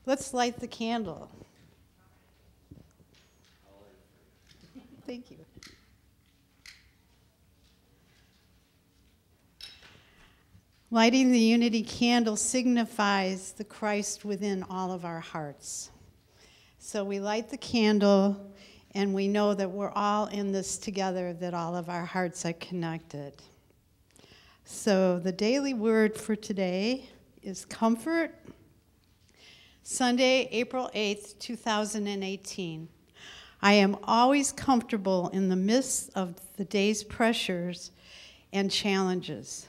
Let's light the candle. Thank you. Lighting the unity candle signifies the Christ within all of our hearts. So we light the candle, and we know that we're all in this together, that all of our hearts are connected. So the daily word for today is comfort. Sunday, April 8th, 2018. I am always comfortable in the midst of the day's pressures and challenges.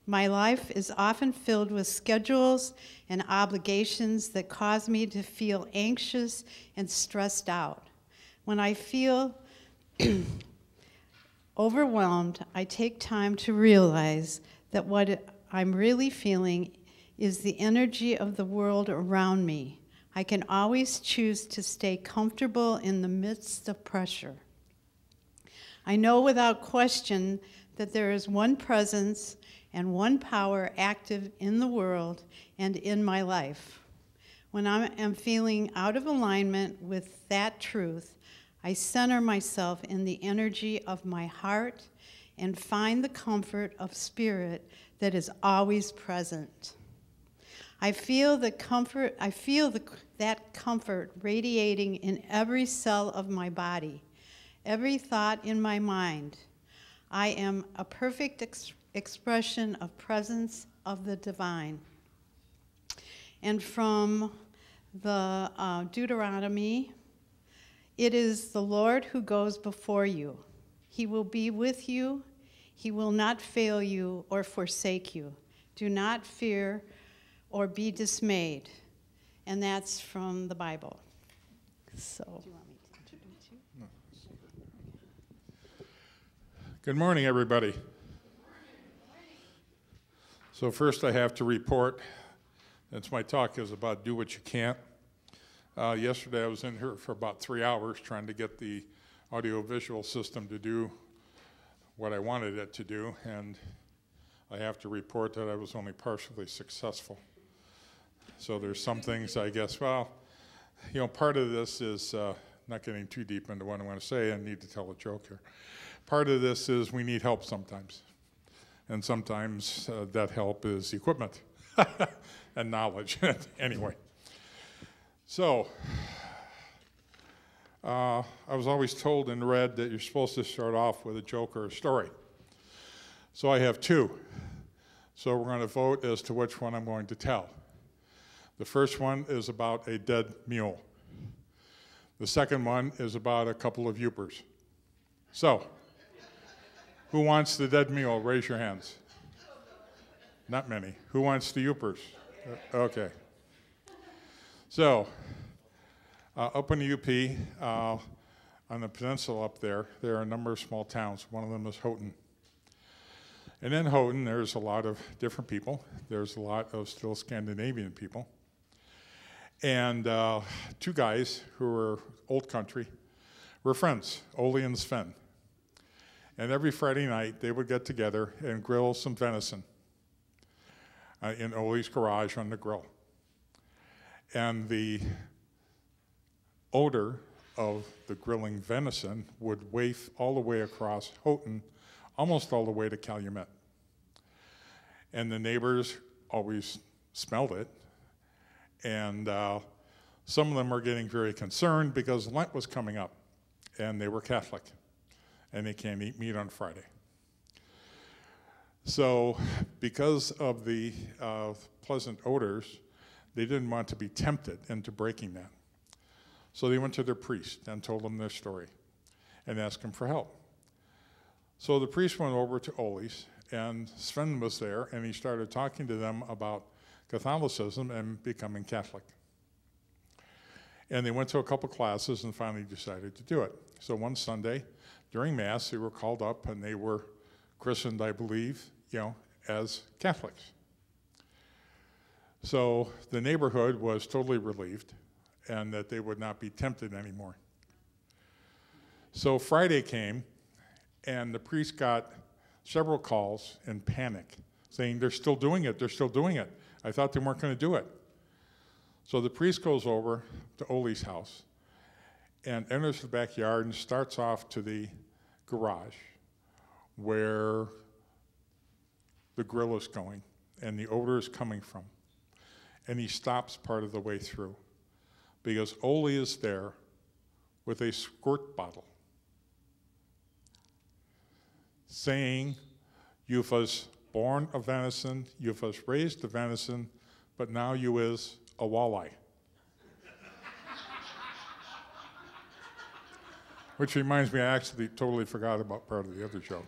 My life is often filled with schedules and obligations that cause me to feel anxious and stressed out. When I feel overwhelmed, I take time to realize that what I'm really feeling is the energy of the world around me. I can always choose to stay comfortable in the midst of pressure. I know without question that there is one presence and one power active in the world and in my life. When I am feeling out of alignment with that truth, I center myself in the energy of my heart and find the comfort of spirit that is always present. I feel that comfort radiating in every cell of my body, every thought in my mind. I am a perfect expression of presence of the divine. And from the Deuteronomy, it is the Lord who goes before you. He will be with you. He will not fail you or forsake you. Do not fear or be dismayed. And that's from the Bible. So, do you want me to introduce you? No. Good morning, everybody. So first I have to report, since my talk is about do what you can't. Yesterday I was in here for about 3 hours trying to get the audio-visual system to do what I wanted it to do, and I have to report that I was only partially successful. So there's some things, I guess, well, you know, part of this is, not getting too deep into what I want to say, I need to tell a joke here. Part of this is we need help sometimes. And sometimes that help is equipment and knowledge. Anyway. So, I was always told and read that you're supposed to start off with a joke or a story. So I have two. So we're going to vote as to which one I'm going to tell. The first one is about a dead mule. The second one is about a couple of youpers. So, who wants the dead mule? Raise your hands. Not many. Who wants the youpers? Okay. So, up in the UP, on the peninsula up there are a number of small towns. One of them is Houghton. And in Houghton, there's a lot of different people. There's a lot of still Scandinavian people. And two guys who were old country were friends, Ole and Sven. And every Friday night, they would get together and grill some venison in Ole's garage on the grill. And the odor of the grilling venison would waft all the way across Houghton, almost all the way to Calumet. And the neighbors always smelled it. And some of them were getting very concerned because Lent was coming up, and they were Catholic, and they can't eat meat on Friday. So because of the pleasant odors, they didn't want to be tempted into breaking that. So they went to their priest and told him their story and asked him for help. So the priest went over to Ole's, and Sven was there, and he started talking to them about Catholicism and becoming Catholic. And they went to a couple classes and finally decided to do it. So one Sunday, during Mass, they were called up and they were christened, I believe, as Catholics. So the neighborhood was totally relieved and that they would not be tempted anymore. So Friday came, and the priest got several calls in panic, saying, they're still doing it, they're still doing it. I thought they weren't going to do it. So the priest goes over to Ole's house and enters the backyard and starts off to the garage where the grill is going and the odor is coming from. And he stops part of the way through because Ole is there with a squirt bottle saying, "You was born a venison, you was raised a venison, but now you is a walleye." Which reminds me, I actually totally forgot about part of the other joke.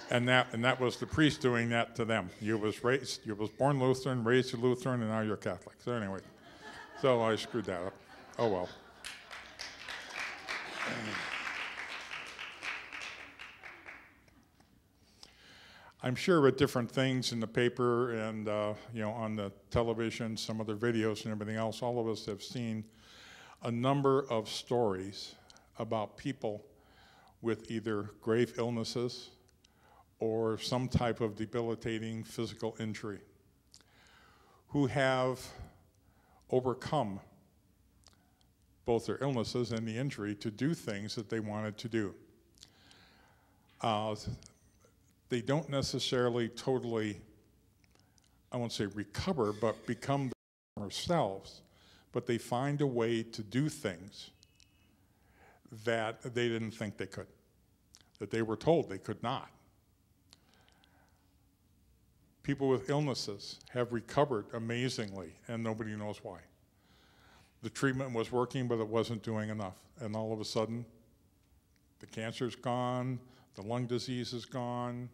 And that was the priest doing that to them. You was born Lutheran, raised a Lutheran, and now you're Catholic. So anyway, so I screwed that up. Oh well. I'm sure with different things in the paper and on the television, some other videos and everything else, all of us have seen a number of stories about people with either grave illnesses or some type of debilitating physical injury who have overcome both their illnesses and the injury to do things that they wanted to do. They don't necessarily totally, I won't say recover, but become themselves, but they find a way to do things that they didn't think they could, that they were told they could not. People with illnesses have recovered amazingly, and nobody knows why. The treatment was working, but it wasn't doing enough. And all of a sudden, the cancer's gone, the lung disease is gone,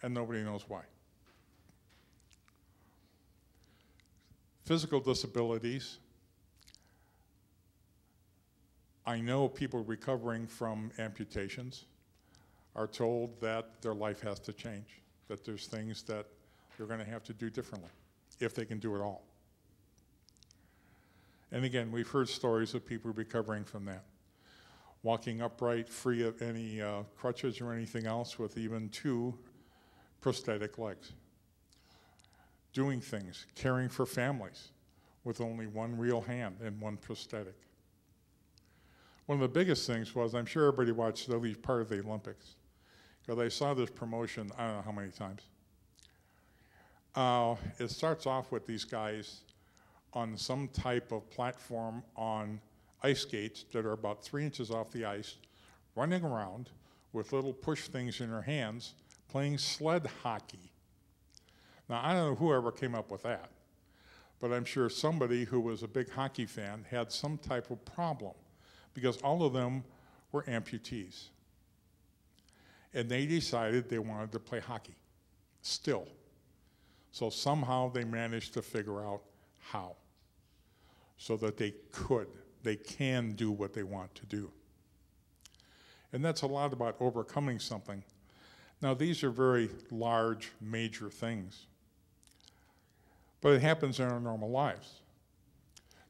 and nobody knows why. Physical disabilities. I know people recovering from amputations are told that their life has to change, that there's things that they're going to have to do differently, if they can do it all. And again, we've heard stories of people recovering from that. Walking upright, free of any crutches or anything else, with even 2 prosthetic legs. Doing things, caring for families with only 1 real hand and 1 prosthetic. One of the biggest things was, I'm sure everybody watched at least part of the Olympics, because I saw this promotion, I don't know how many times. It starts off with these guys on some type of platform on ice skates that are about 3 inches off the ice, running around with little push things in their hands, playing sled hockey. Now, I don't know whoever came up with that, but I'm sure somebody who was a big hockey fan had some type of problem, because all of them were amputees. And they decided they wanted to play hockey, still. So somehow they managed to figure out how, so that they can do what they want to do. And that's a lot about overcoming something. Now, these are very large, major things. But it happens in our normal lives.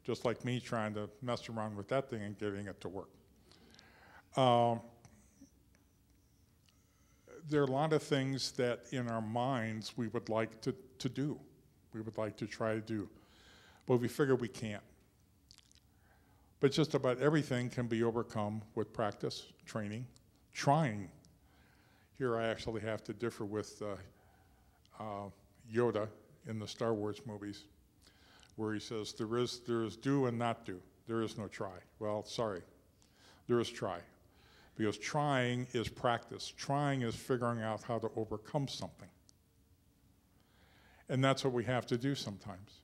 Just like me trying to mess around with that thing and getting it to work. There are a lot of things that in our minds we would like to do. We would like to try to do. But we figure we can't. But just about everything can be overcome with practice, training, trying. Here I actually have to differ with Yoda in the Star Wars movies, where he says, there is do and not do. There is no try. Well, sorry. There is try. Because trying is practice. Trying is figuring out how to overcome something. And that's what we have to do sometimes.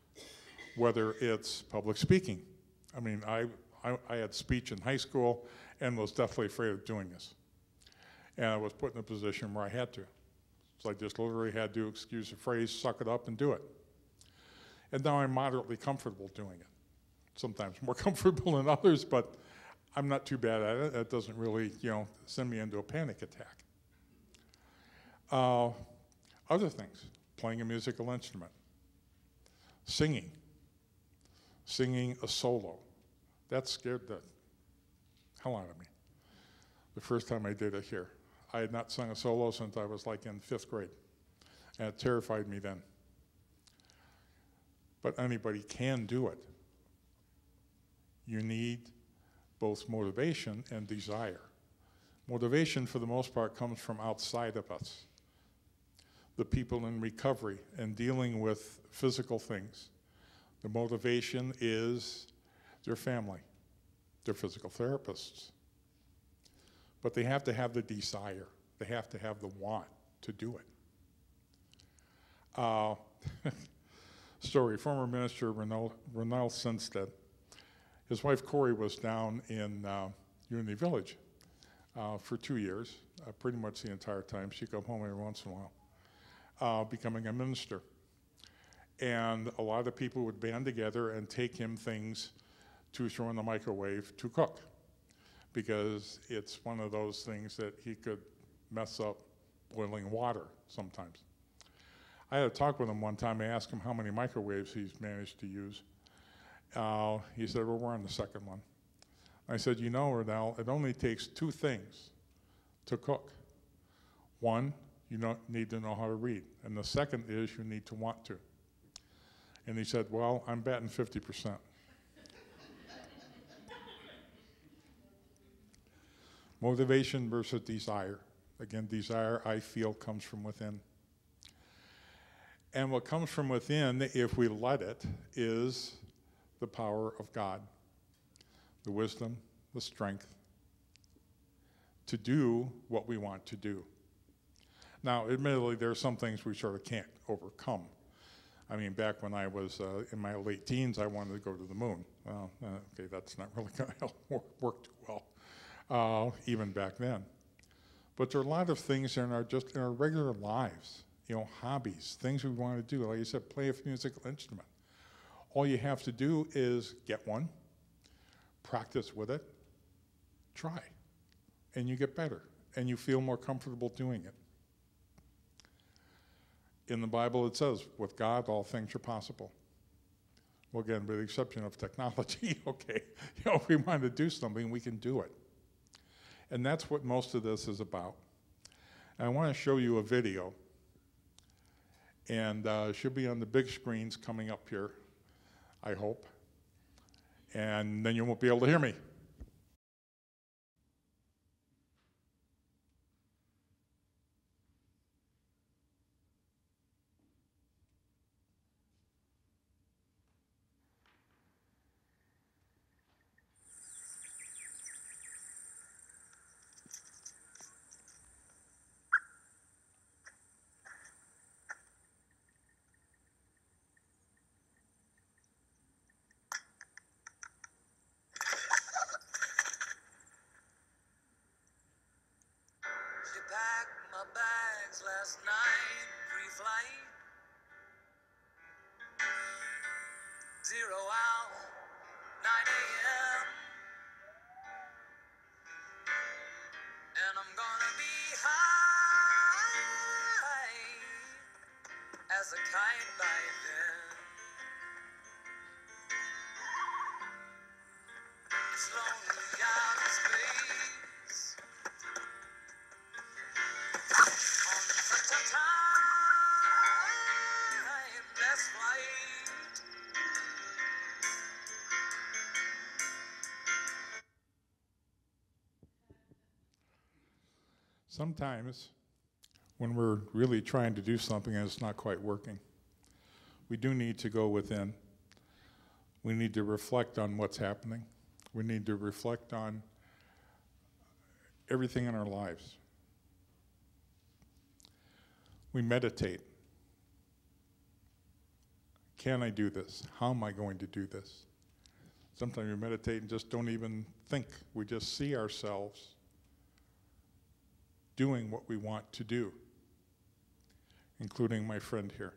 Whether it's public speaking. I mean, I had speech in high school and was definitely afraid of doing this. And I was put in a position where I had to. So I just literally had to, excuse the phrase, suck it up and do it. And now I'm moderately comfortable doing it. Sometimes more comfortable than others, but I'm not too bad at it. It doesn't really, send me into a panic attack. Other things, playing a musical instrument, singing a solo. That scared the hell out of me the first time I did it here. I had not sung a solo since I was like in 5th grade, and it terrified me then. But anybody can do it. you need both motivation and desire. Motivation, for the most part, comes from outside of us. The people in recovery and dealing with physical things. The motivation is their family, their physical therapists. But they have to have the desire. They have to have the want to do it. Story, former minister Renell Sinstead, his wife Corey was down in Unity Village for 2 years, pretty much the entire time. She'd come home every once in a while, becoming a minister. And a lot of people would band together and take him things to throw in the microwave to cook, because it's one of those things that he could mess up boiling water sometimes. I had a talk with him one time. I asked him how many microwaves he's managed to use. He said, well, we're on the second one. I said, you know, Renell, it only takes 2 things to cook. One, you need to know how to read. And the second is you need to want to. And he said, well, I'm batting 50%. Motivation versus desire. Again, desire, I feel, comes from within. And what comes from within, if we let it, is the power of God, the wisdom, the strength to do what we want to do. Now, admittedly, there are some things we sort of can't overcome. I mean, back when I was in my late teens, I wanted to go to the moon. Well, okay, that's not really going to work too well, even back then. But there are a lot of things in our regular lives, hobbies, things we want to do. Like you said, play a musical instrument. All you have to do is get one, practice with it, try, and you get better, and you feel more comfortable doing it. In the Bible, it says, with God, all things are possible. Well, again, with the exception of technology, okay, if we want to do something, we can do it. And that's what most of this is about. And I want to show you a video, and it should be on the big screens coming up here, I hope. And then you won't be able to hear me. Last night, pre-flight, 0 hour, 9 a.m. And I'm gonna be high as a kite by then. It's lonely out in space. Sometimes, when we're really trying to do something and it's not quite working, we do need to go within. We need to reflect on what's happening. We need to reflect on everything in our lives. We meditate. Can I do this? How am I going to do this? Sometimes we meditate and just don't even think. We just see ourselves doing what we want to do, including my friend here.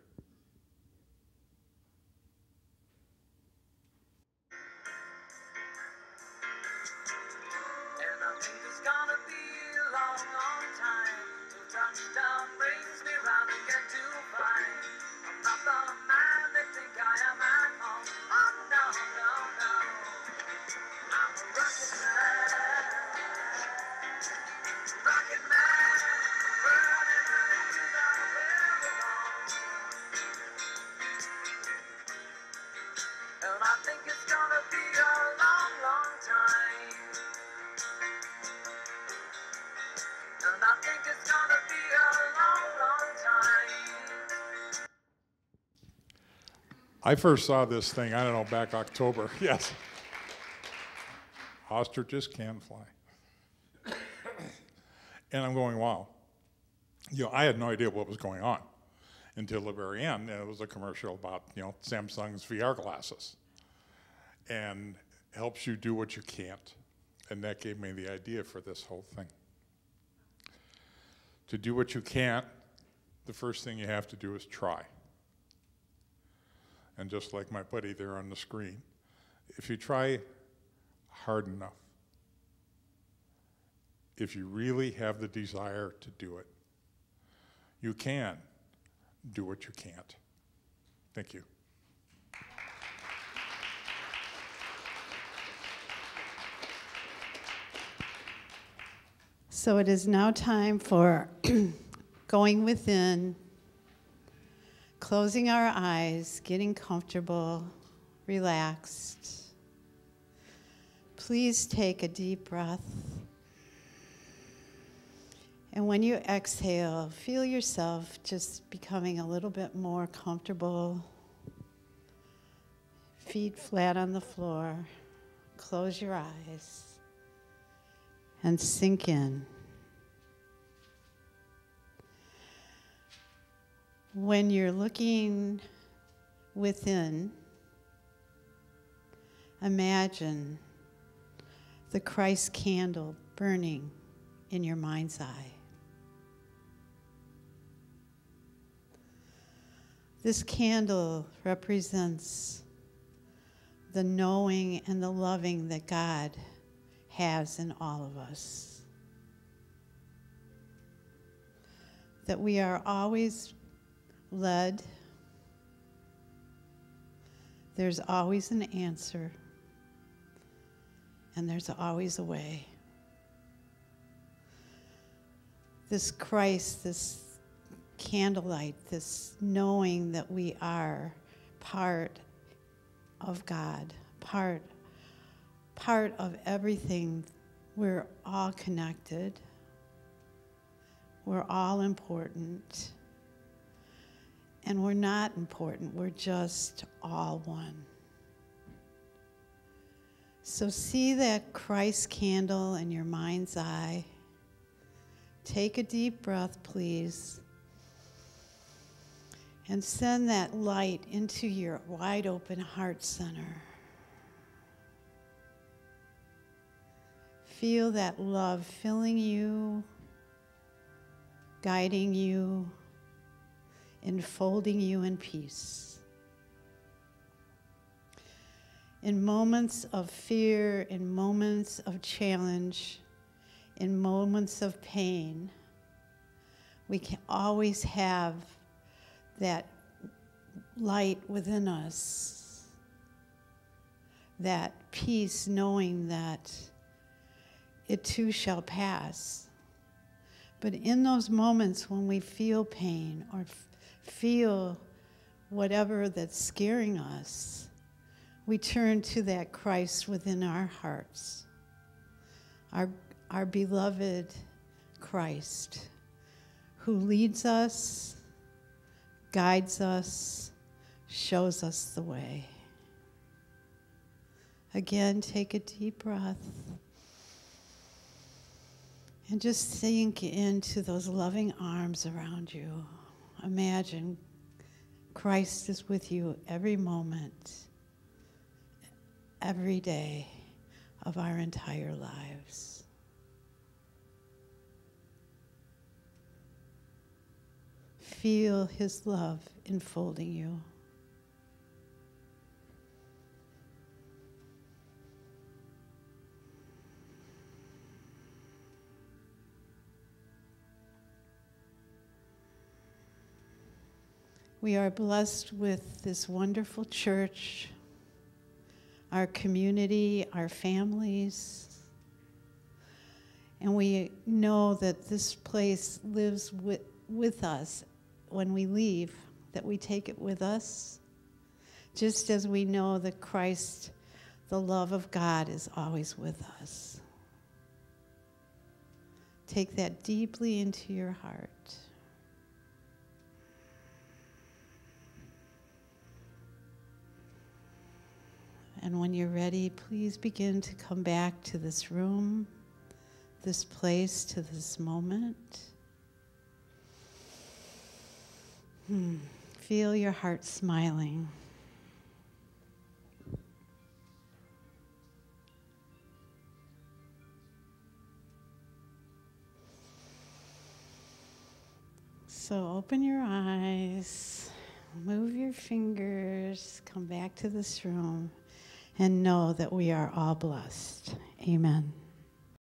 And I think it's gonna be a long, long time till touchdown brings me round again to find I'm not the man they think I am at home. Oh no, no, no. I'm a rocket man, rocket man, burning right to the river. I first saw this thing, I don't know, back October. Yes. Ostriches can fly. And I'm going, wow. I had no idea what was going on until the very end. And it was a commercial about, Samsung's VR glasses. And helps you do what you can't. And that gave me the idea for this whole thing. To do what you can't, the first thing you have to do is try. And just like my buddy there on the screen, if you try hard enough, if you really have the desire to do it, you can do what you can't. Thank you. So it is now time for going within, closing our eyes, getting comfortable, relaxed. Please take a deep breath. And when you exhale, feel yourself just becoming a little bit more comfortable. Feet flat on the floor. Close your eyes and sink in. When you're looking within, imagine the Christ candle burning in your mind's eye. This candle represents the knowing and the loving that God has in all of us. That we are always led. There's always an answer. And there's always a way. This Christ, this candlelight, this knowing that we are part of God, part of everything. We're all connected. We're all important. And we're not important. We're just all one. So see that Christ candle in your mind's eye. Take a deep breath, please. And send that light into your wide open heart center. Feel that love filling you, guiding you, enfolding you in peace. In moments of fear, in moments of challenge, in moments of pain, we can always have that light within us, that peace knowing that it too shall pass. But in those moments when we feel pain or feel whatever that's scaring us, we turn to that Christ within our hearts, our beloved Christ, who leads us, guides us, shows us the way. Again, take a deep breath and just sink into those loving arms around you. Imagine Christ is with you every moment, every day of our entire lives. Feel his love enfolding you. We are blessed with this wonderful church, our community, our families. And we know that this place lives with us when we leave, that we take it with us, just as we know that Christ, the love of God, is always with us. Take that deeply into your heart. And when you're ready, please begin to come back to this room, this place, to this moment. Feel your heart smiling. So open your eyes, move your fingers, come back to this room, and know that we are all blessed. Amen.